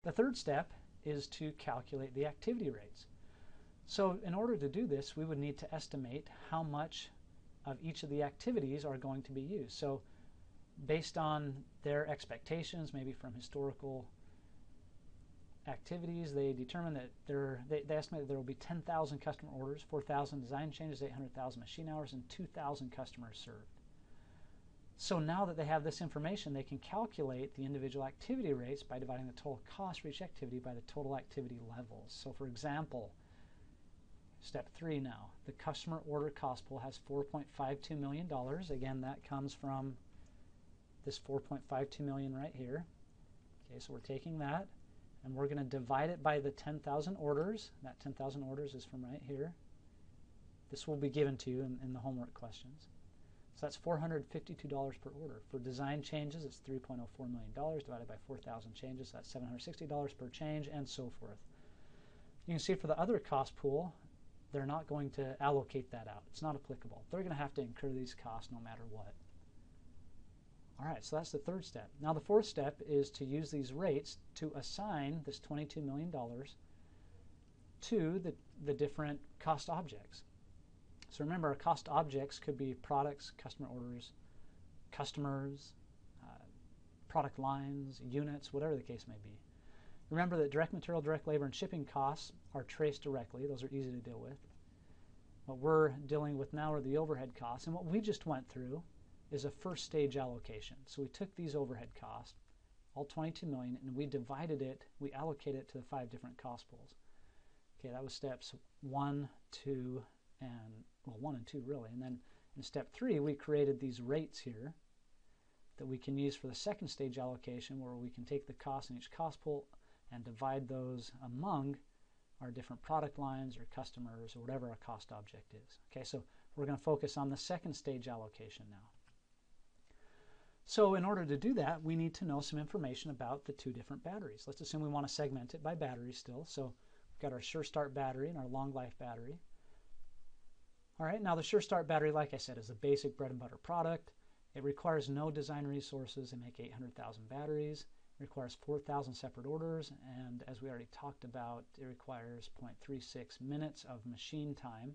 The third step is to calculate the activity rates. So in order to do this, we would need to estimate how much of each of the activities are going to be used. So based on their expectations, maybe from historical activities, they determine that they estimate that there will be 10,000 customer orders, 4,000 design changes, 800,000 machine hours, and 2,000 customers served. So now that they have this information, they can calculate the individual activity rates by dividing the total cost for each activity by the total activity levels. So for example, step 3 now, the customer order cost pool has $4.52 million. Again, that comes from this $4.52 million right here. Okay, so we're taking that and we're going to divide it by the 10,000 orders. That 10,000 orders is from right here. This will be given to you in the homework questions. So that's $452 per order. For design changes, it's $3.04 million divided by 4,000 changes. So that's $760 per change, and so forth. You can see for the other cost pool, they're not going to allocate that out. It's not applicable. They're going to have to incur these costs no matter what. All right, so that's the third step. Now the fourth step is to use these rates to assign this $22 million to the different cost objects. So remember, our cost objects could be products, customer orders, customers, product lines, units, whatever the case may be. Remember that direct material, direct labor, and shipping costs are traced directly. Those are easy to deal with. What we're dealing with now are the overhead costs. And what we just went through is a first stage allocation. So we took these overhead costs, all 22 million, and we divided it, we allocated it to the 5 different cost pools. Okay, that was steps 1, 2, and, well, 1 and 2 really. And then in step 3, we created these rates here that we can use for the second stage allocation, where we can take the cost in each cost pool and divide those among our different product lines or customers or whatever our cost object is. Okay, so we're going to focus on the second stage allocation now. So in order to do that, we need to know some information about the 2 different batteries. Let's assume we want to segment it by batteries still. So we've got our Sure Start battery and our Long Life battery. All right, now the Sure Start battery, like I said, is a basic bread and butter product. It requires no design resources. They make 800,000 batteries. It requires 4,000 separate orders, and as we already talked about, it requires 0.36 minutes of machine time.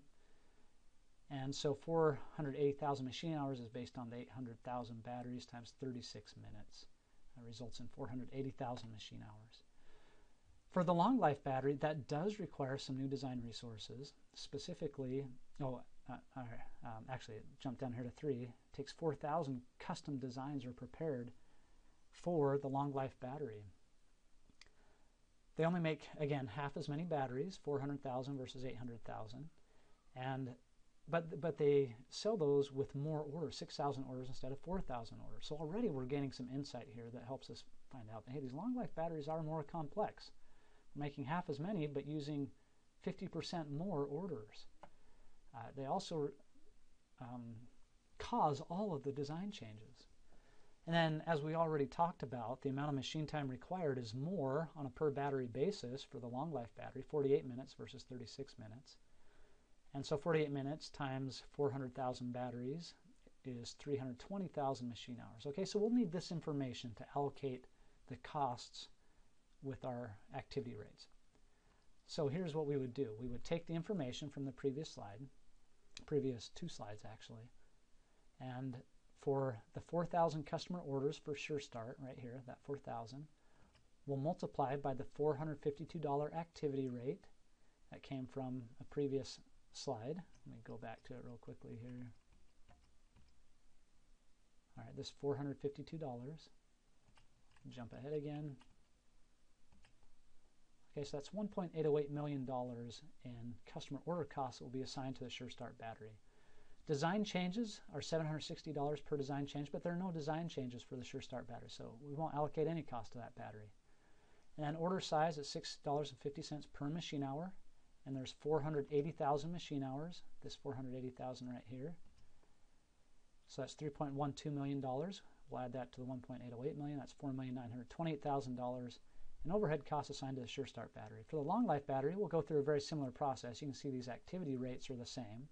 And so 480,000 machine hours is based on the 800,000 batteries times 36 minutes. That results in 480,000 machine hours. For the Long Life battery, that does require some new design resources. Specifically, actually, it jumped down here to 3. It takes 4,000 custom designs are prepared for the Long Life battery. They only make, again, half as many batteries, 400,000 versus 800,000, but they sell those with more orders, 6,000 orders instead of 4,000 orders. So already we're gaining some insight here that helps us find out that, hey, these Long Life batteries are more complex. We're making half as many, but using 50% more orders. They also cause all of the design changes. And then, as we already talked about, the amount of machine time required is more on a per battery basis for the Long Life battery, 48 minutes versus 36 minutes. And so 48 minutes times 400,000 batteries is 320,000 machine hours. Okay, so we'll need this information to allocate the costs with our activity rates. So here's what we would do. We would take the information from the previous slide, previous 2 slides actually, and for the 4,000 customer orders for Sure Start right here, that 4,000, we'll multiply by the $452 activity rate that came from a previous slide. Let me go back to it real quickly here. All right, this $452. Jump ahead again. Okay, so that's $1.808 million in customer order costs that will be assigned to the Sure Start battery. Design changes are $760 per design change, but there are no design changes for the Sure Start battery, so we won't allocate any cost to that battery. And then order size is $6.50 per machine hour, and there's 480,000 machine hours, this 480,000 right here. So that's $3.12 million. We'll add that to the $1.808 million. That's $4,928,000 in overhead costs assigned to the Sure Start battery. For the Long Life battery, we'll go through a very similar process. You can see these activity rates are the same,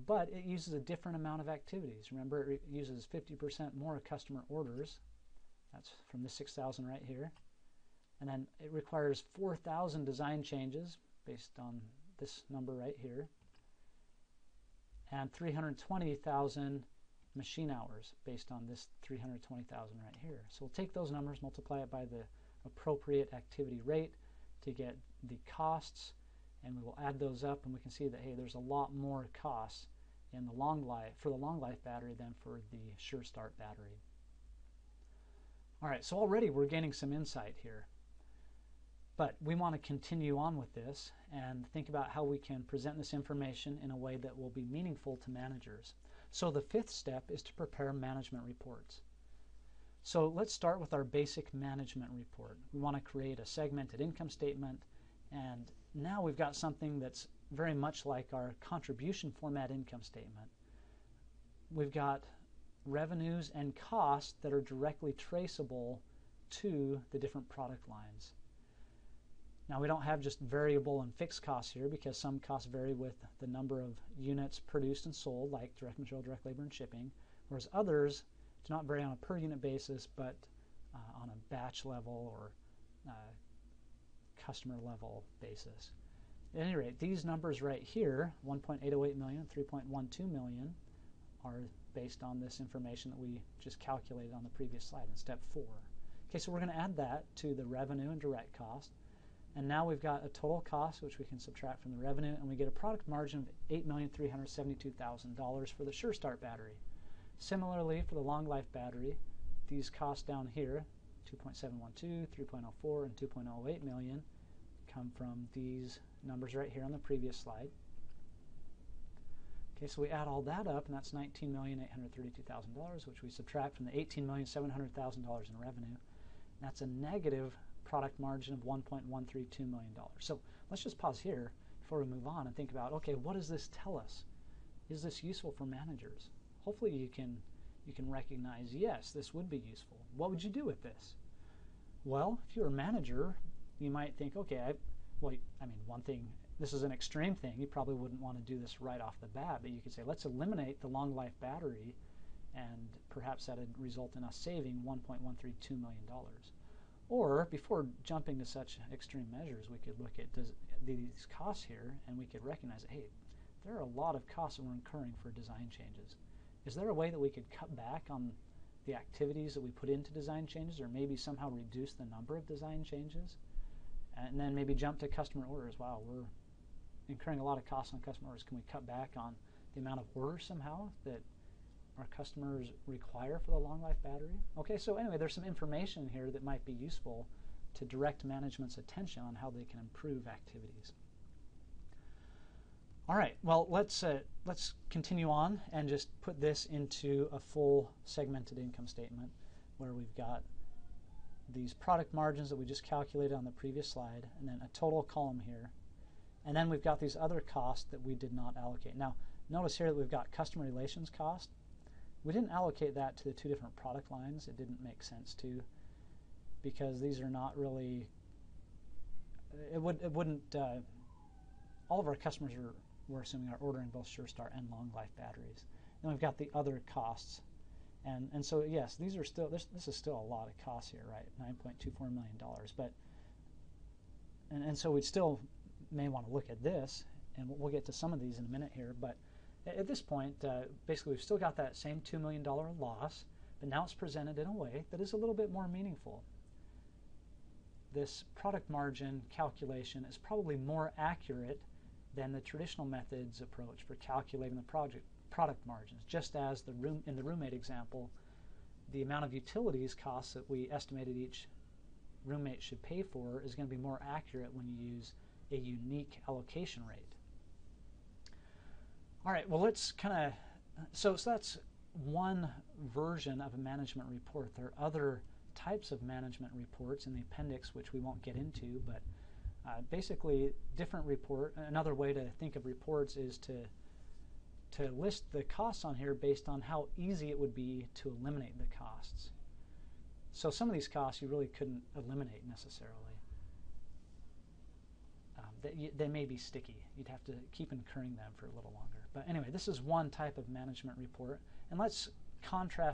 but it uses a different amount of activities. Remember, it uses 50% more customer orders. That's from the 6,000 right here. And then it requires 4,000 design changes based on this number right here, and 320,000 machine hours based on this 320,000 right here. So we'll take those numbers, multiply it by the appropriate activity rate to get the costs, and we will add those up, and we can see that, hey, there's a lot more costs in the long life battery than for the Sure Start battery. All right, so already we're gaining some insight here. But we want to continue on with this and think about how we can present this information in a way that will be meaningful to managers. So the fifth step is to prepare management reports. So let's start with our basic management report. We want to create a segmented income statement, and now we've got something that's very much like our contribution format income statement. We've got revenues and costs that are directly traceable to the different product lines. Now, we don't have just variable and fixed costs here, because some costs vary with the number of units produced and sold, like direct material, direct labor, and shipping, whereas others do not vary on a per unit basis, but on a batch level or customer level basis. At any rate, these numbers right here, 1.808 million, 3.12 million, are based on this information that we just calculated on the previous slide in step 4. Okay, so we're going to add that to the revenue and direct cost. And now we've got a total cost, which we can subtract from the revenue, and we get a product margin of $8,372,000 for the Sure Start battery. Similarly, for the long life battery, these costs down here, 2.712, 3.04, and 2.08 million, come from these numbers right here on the previous slide. Okay, so we add all that up, and that's $19,832,000, which we subtract from the $18,700,000 in revenue. That's a negative product margin of $1.132 million. So let's just pause here before we move on and think about, okay, what does this tell us? Is this useful for managers? Hopefully you can recognize, yes, this would be useful. What would you do with this? Well, if you're a manager, you might think, okay, one thing, this is an extreme thing. You probably wouldn't want to do this right off the bat, but you could say, let's eliminate the long life battery, and perhaps that would result in us saving $1.132 million. Or, before jumping to such extreme measures, we could look at these costs here, and we could recognize, hey, there are a lot of costs that we're incurring for design changes. Is there a way that we could cut back on the activities that we put into design changes, or maybe somehow reduce the number of design changes? And then maybe jump to customer orders. Wow, we're incurring a lot of costs on customer orders. Can we cut back on the amount of orders somehow that our customers require for the long life battery? Okay, so anyway, there's some information here that might be useful to direct management's attention on how they can improve activities. All right, well, let's continue on and just put this into a full segmented income statement where we've got these product margins that we just calculated on the previous slide, and then a total column here. And then we've got these other costs that we did not allocate. Now, notice here that we've got customer relations cost. We didn't allocate that to the two different product lines. It didn't make sense to, because these are not really, all of our customers we're assuming are ordering both Sure Start and long life batteries. Then we've got the other costs. And so, yes, these are still, this is still a lot of costs here, right? $9.24 million. But, and so we still may want to look at this, and we'll get to some of these in a minute here, but at this point, basically we've still got that same $2 million loss, but now it's presented in a way that is a little bit more meaningful. This product margin calculation is probably more accurate than the traditional methods approach for calculating the product margins. Just as in the roommate example, the amount of utilities costs that we estimated each roommate should pay for is going to be more accurate when you use a unique allocation rate. All right, well, let's kind of, so that's one version of a management report. There are other types of management reports in the appendix, which we won't get into, but basically different report. Another way to think of reports is to list the costs on here based on how easy it would be to eliminate the costs. So some of these costs you really couldn't eliminate necessarily. They may be sticky. You'd have to keep incurring them for a little longer. But anyway, this is one type of management report. And let's contrast